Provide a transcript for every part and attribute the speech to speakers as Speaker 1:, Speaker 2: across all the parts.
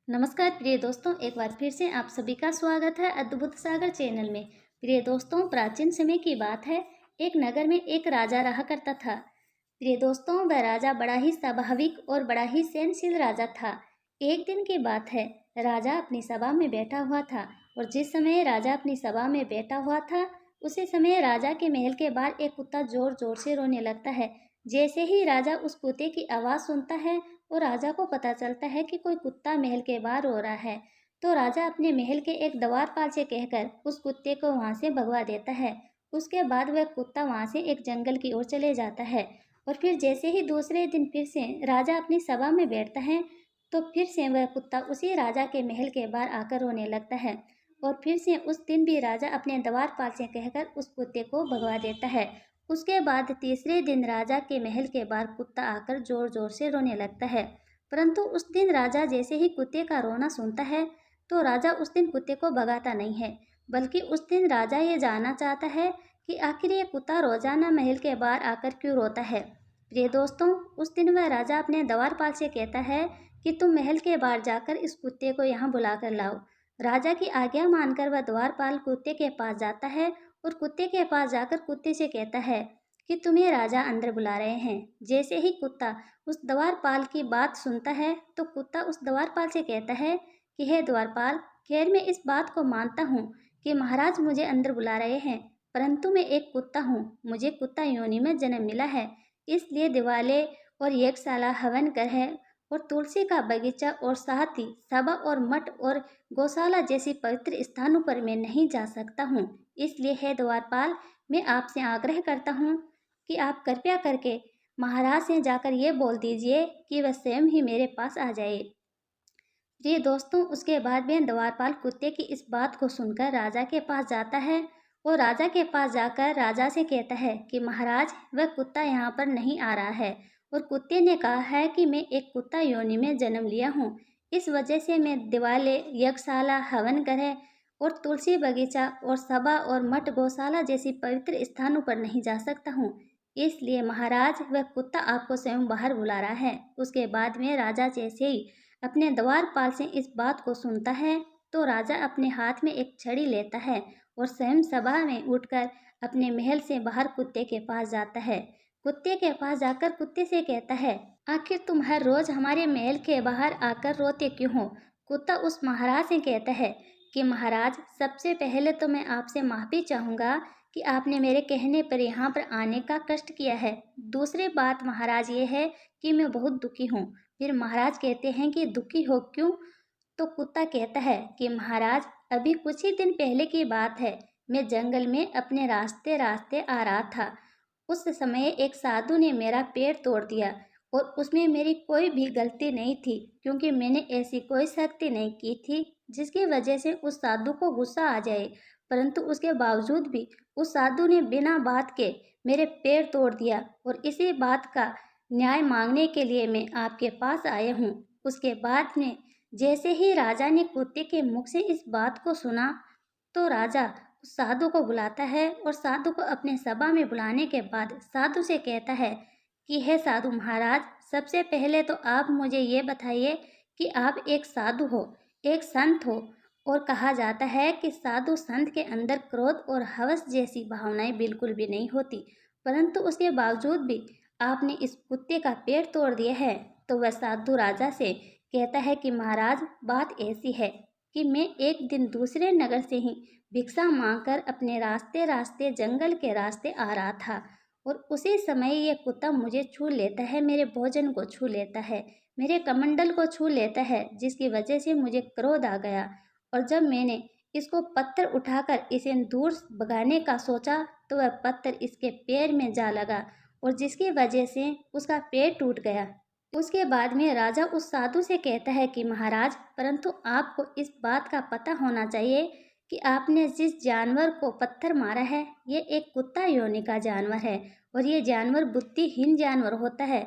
Speaker 1: नमस्कार प्रिय दोस्तों, एक बार फिर से आप सभी का स्वागत है अद्भुत सागर चैनल में। प्रिय दोस्तों, प्राचीन समय की बात है। एक नगर में एक राजा रहा करता था। प्रिय दोस्तों, वह राजा बड़ा ही स्वाभाविक और बड़ा ही सहनशील राजा था। एक दिन की बात है, राजा अपनी सभा में बैठा हुआ था और जिस समय राजा अपनी सभा में बैठा हुआ था उसी समय राजा के महल के बाहर एक कुत्ता जोर जोर से रोने लगता है। जैसे ही राजा उस कुत्ते की आवाज़ सुनता है और राजा को पता चलता है कि कोई कुत्ता महल के बाहर रो रहा है, तो राजा अपने महल के एक द्वारपाल से कहकर उस कुत्ते को वहां से भगवा देता है। उसके बाद वह कुत्ता वहां से एक जंगल की ओर चले जाता है। और फिर जैसे ही दूसरे दिन फिर से राजा अपनी सभा में बैठता है, तो फिर से वह कुत्ता उसी राजा के महल के बाहर आकर रोने लगता है। और फिर से उस दिन भी राजा अपने द्वारपाल से कहकर उस कुत्ते को भगवा देता है। उसके बाद तीसरे दिन राजा के महल के बाहर कुत्ता आकर जोर जोर से रोने लगता है। परंतु उस दिन राजा जैसे ही कुत्ते का रोना सुनता है, तो राजा उस दिन कुत्ते को भगाता नहीं है, बल्कि उस दिन राजा ये जानना चाहता है कि आखिर ये कुत्ता रोजाना महल के बाहर आकर क्यों रोता है। प्रिय दोस्तों, उस दिन वह राजा अपने द्वारपाल से कहता है कि तुम महल के बाहर जाकर इस कुत्ते को यहाँ बुला कर लाओ। राजा की आज्ञा मानकर वह द्वारपाल कुत्ते के पास जाता है और कुत्ते के पास जाकर कुत्ते से कहता है कि तुम्हें राजा अंदर बुला रहे हैं। जैसे ही कुत्ता उस द्वारपाल की बात सुनता है, तो कुत्ता उस द्वारपाल से कहता है कि हे द्वारपाल, खैर मैं इस बात को मानता हूँ कि महाराज मुझे अंदर बुला रहे हैं, परंतु मैं एक कुत्ता हूँ, मुझे कुत्ता योनि में जन्म मिला है, इसलिए दिवाले और यज्ञशाला, हवन ग्रह और तुलसी का बगीचा और साथ ही सभा और मठ और गौशाला जैसी पवित्र स्थानों पर मैं नहीं जा सकता हूँ। इसलिए हे द्वारपाल, मैं आपसे आग्रह करता हूँ कि आप कृपया करके महाराज से जाकर ये बोल दीजिए कि वह स्वयं ही मेरे पास आ जाए। जी दोस्तों, उसके बाद में द्वारपाल कुत्ते की इस बात को सुनकर राजा के पास जाता है और राजा के पास जाकर राजा से कहता है कि महाराज, वह कुत्ता यहाँ पर नहीं आ रहा है और कुत्ते ने कहा है कि मैं एक कुत्ता योनि में जन्म लिया हूँ, इस वजह से मैं दिवाले, यज्ञशाला, हवन ग्रह और तुलसी बगीचा और सभा और मठ, गौशाला जैसी पवित्र स्थानों पर नहीं जा सकता हूँ। इसलिए महाराज, वह कुत्ता आपको स्वयं बाहर बुला रहा है। उसके बाद में राजा जैसे ही अपने द्वारपाल से इस बात को सुनता है, तो राजा अपने हाथ में एक छड़ी लेता है और स्वयं सभा में उठकर अपने महल से बाहर कुत्ते के पास जाता है। कुत्ते के पास जाकर कुत्ते से कहता है, आखिर तुम हर रोज हमारे महल के बाहर आकर रोते क्यों हो। कुत्ता उस महाराज से कहता है कि महाराज, सबसे पहले तो मैं आपसे माफ़ी चाहूँगा कि आपने मेरे कहने पर यहाँ पर आने का कष्ट किया है। दूसरी बात महाराज ये है कि मैं बहुत दुखी हूँ। फिर महाराज कहते हैं कि दुखी हो क्यों। तो कुत्ता कहता है कि महाराज, अभी कुछ ही दिन पहले की बात है, मैं जंगल में अपने रास्ते रास्ते आ रहा था। उस समय एक साधु ने मेरा पैर तोड़ दिया और उसमें मेरी कोई भी गलती नहीं थी, क्योंकि मैंने ऐसी कोई शक्ति नहीं की थी जिसकी वजह से उस साधु को गुस्सा आ जाए। परंतु उसके बावजूद भी उस साधु ने बिना बात के मेरे पैर तोड़ दिया और इसी बात का न्याय मांगने के लिए मैं आपके पास आया हूँ। उसके बाद में जैसे ही राजा ने कुत्ते के मुख से इस बात को सुना, तो राजा उस साधु को बुलाता है और साधु को अपने सभा में बुलाने के बाद साधु से कहता है कि हे साधु महाराज, सबसे पहले तो आप मुझे ये बताइए कि आप एक साधु हो, एक संत हो, और कहा जाता है कि साधु संत के अंदर क्रोध और हवस जैसी भावनाएं बिल्कुल भी नहीं होती, परंतु उसके बावजूद भी आपने इस कुत्ते का पैर तोड़ दिया है। तो वह साधु राजा से कहता है कि महाराज, बात ऐसी है कि मैं एक दिन दूसरे नगर से ही भिक्षा मांगकर अपने रास्ते रास्ते जंगल के रास्ते आ रहा था और उसी समय ये कुत्ता मुझे छू लेता है, मेरे भोजन को छू लेता है, मेरे कमंडल को छू लेता है, जिसकी वजह से मुझे क्रोध आ गया। और जब मैंने इसको पत्थर उठाकर इसे दूर भगाने का सोचा, तो वह पत्थर इसके पैर में जा लगा और जिसकी वजह से उसका पैर टूट गया। उसके बाद में राजा उस साधु से कहता है कि महाराज, परंतु आपको इस बात का पता होना चाहिए कि आपने जिस जानवर को पत्थर मारा है, ये एक कुत्ता योनि का जानवर है और ये जानवर बुद्धिहीन जानवर होता है।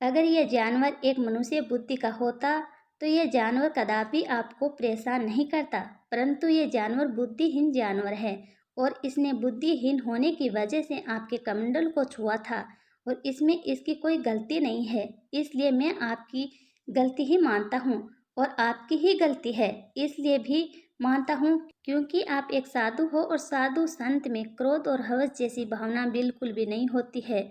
Speaker 1: अगर ये जानवर एक मनुष्य बुद्धि का होता, तो ये जानवर कदापि आपको परेशान नहीं करता, परंतु ये जानवर बुद्धिहीन जानवर है और इसने बुद्धिहीन होने की वजह से आपके कमंडल को छुआ था और इसमें इसकी कोई गलती नहीं है, इसलिए मैं आपकी गलती ही मानता हूँ और आपकी ही गलती है, इसलिए भी मानता हूँ क्योंकि आप एक साधु हो और साधु संत में क्रोध और हवस जैसी भावना बिल्कुल भी नहीं होती है।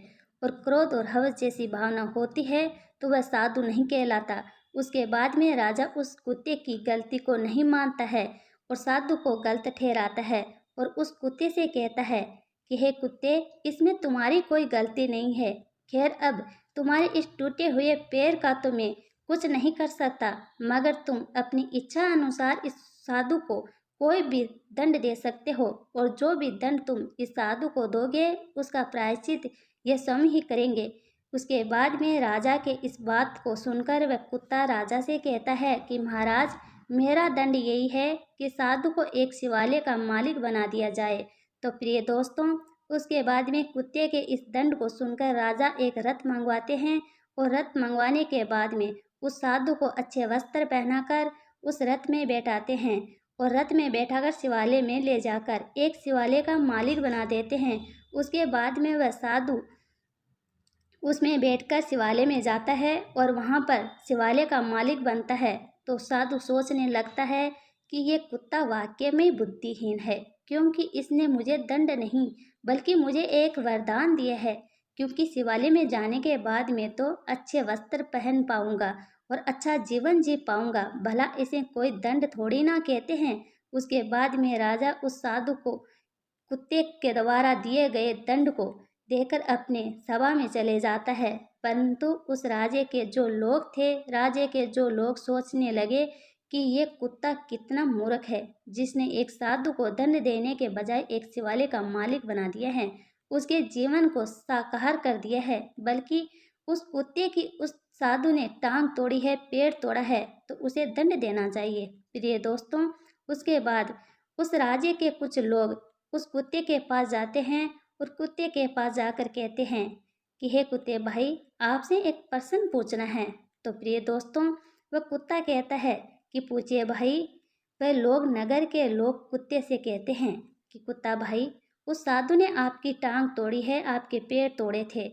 Speaker 1: और क्रोध और हवस जैसी भावना होती है तो वह साधु नहीं कहलाता। उसके बाद में राजा उस कुत्ते की गलती को नहीं मानता है और साधु को गलत ठहराता है और उस कुत्ते से कहता है कि हे कुत्ते, इसमें तुम्हारी कोई गलती नहीं है। खैर, अब तुम्हारे इस टूटे हुए पैर का तो मैं कुछ नहीं कर सकता, मगर तुम अपनी इच्छा अनुसार इस साधु को कोई भी दंड दे सकते हो और जो भी दंड तुम इस साधु को दोगे उसका प्रायश्चित ये स्वयं ही करेंगे। उसके बाद में राजा के इस बात को सुनकर वह कुत्ता राजा से कहता है कि महाराज, मेरा दंड यही है कि साधु को एक शिवालय का मालिक बना दिया जाए। तो प्रिय दोस्तों, उसके बाद में कुत्ते के इस दंड को सुनकर राजा एक रथ मंगवाते हैं और रथ मंगवाने के बाद में उस साधु को अच्छे वस्त्र पहनाकर उस रथ में बैठाते हैं और रथ में बैठाकर शिवालय में ले जाकर एक शिवालय का मालिक बना देते हैं। उसके बाद में वह साधु उसमें बैठकर शिवालय में जाता है और वहाँ पर शिवालय का मालिक बनता है। तो साधु सोचने लगता है कि ये कुत्ता वाकई में बुद्धिहीन है, क्योंकि इसने मुझे दंड नहीं बल्कि मुझे एक वरदान दिया है, क्योंकि शिवालय में जाने के बाद में तो अच्छे वस्त्र पहन पाऊंगा और अच्छा जीवन जी पाऊंगा, भला इसे कोई दंड थोड़ी ना कहते हैं। उसके बाद में राजा उस साधु को कुत्ते के द्वारा दिए गए दंड को देकर अपने सभा में चले जाता है। परंतु उस राजे के जो लोग सोचने लगे कि ये कुत्ता कितना मूर्ख है, जिसने एक साधु को दंड देने के बजाय एक शिवालय का मालिक बना दिया है, उसके जीवन को साकार कर दिया है। बल्कि उस कुत्ते की उस साधु ने टांग तोड़ी है, पेड़ तोड़ा है, तो उसे दंड देना चाहिए। प्रिय दोस्तों, उसके बाद उस राजे के कुछ लोग उस कुत्ते के पास जाते हैं और कुत्ते के पास जाकर कहते हैं कि हे कुत्ते भाई, आपसे एक प्रश्न पूछना है। तो प्रिय दोस्तों, वह कुत्ता कहता है कि पूछिए भाई। वह लोग, नगर के लोग कुत्ते से कहते हैं कि कुत्ता भाई, उस साधु ने आपकी टांग तोड़ी है, आपके पैर तोड़े थे,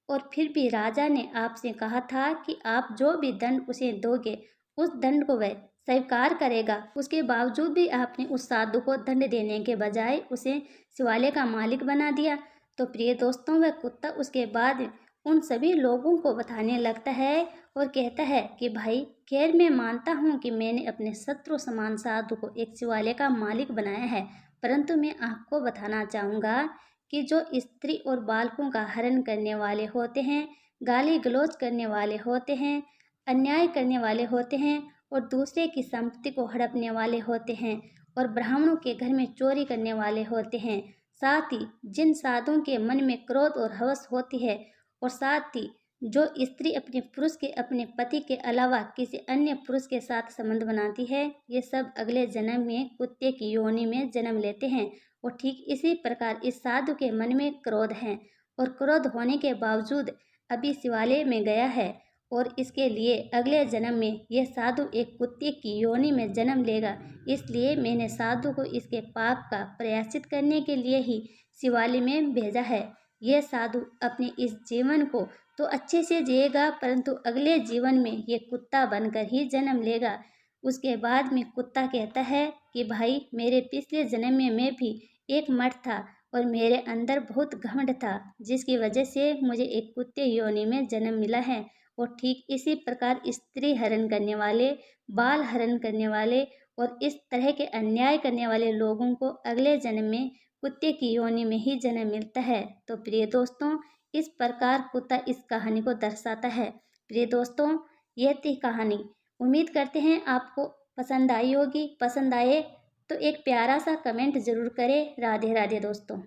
Speaker 1: और फिर भी राजा ने आपसे कहा था कि आप जो भी दंड उसे दोगे उस दंड को वह स्वीकार करेगा। उसके बावजूद भी आपने उस साधु को दंड देने के बजाय उसे शिवालय का मालिक बना दिया। तो प्रिय दोस्तों, वह कुत्ता उसके बाद उन सभी लोगों को बताने लगता है और कहता है कि भाई, खैर मैं मानता हूँ कि मैंने अपने शत्रु समान साधु को एक शिवालय का मालिक बनाया है, परंतु मैं आपको बताना चाहूँगा कि जो स्त्री और बालकों का हरण करने वाले होते हैं, गाली गलौज करने वाले होते हैं, अन्याय करने वाले होते हैं और दूसरे की संपत्ति को हड़पने वाले होते हैं और ब्राह्मणों के घर में चोरी करने वाले होते हैं, साथ ही जिन साधुओं के मन में क्रोध और हवस होती है, और साथ ही जो स्त्री अपने पति के अलावा किसी अन्य पुरुष के साथ संबंध बनाती है, ये सब अगले जन्म में कुत्ते की योनि में जन्म लेते हैं। और ठीक इसी प्रकार इस साधु के मन में क्रोध है और क्रोध होने के बावजूद अभी शिवालय में गया है और इसके लिए अगले जन्म में यह साधु एक कुत्ते की योनि में जन्म लेगा। इसलिए मैंने साधु को इसके पाप का प्रायश्चित करने के लिए ही शिवालय में भेजा है। यह साधु अपने इस जीवन को तो अच्छे से जिएगा, परंतु अगले जीवन में ये कुत्ता बनकर ही जन्म लेगा। उसके बाद में कुत्ता कहता है कि भाई, मेरे पिछले जन्म में मैं भी एक मर्द था और मेरे अंदर बहुत घमंड था, जिसकी वजह से मुझे एक कुत्ते योनि में जन्म मिला है। और ठीक इसी प्रकार स्त्री हरण करने वाले, बाल हरण करने वाले और इस तरह के अन्याय करने वाले लोगों को अगले जन्म में कुत्ते की योनि में ही जन्म मिलता है। तो प्रिय दोस्तों, इस प्रकार कुत्ता इस कहानी को दर्शाता है। प्रिय दोस्तों, यह थी कहानी। उम्मीद करते हैं आपको पसंद आई होगी। पसंद आए तो एक प्यारा सा कमेंट ज़रूर करें। राधे राधे दोस्तों।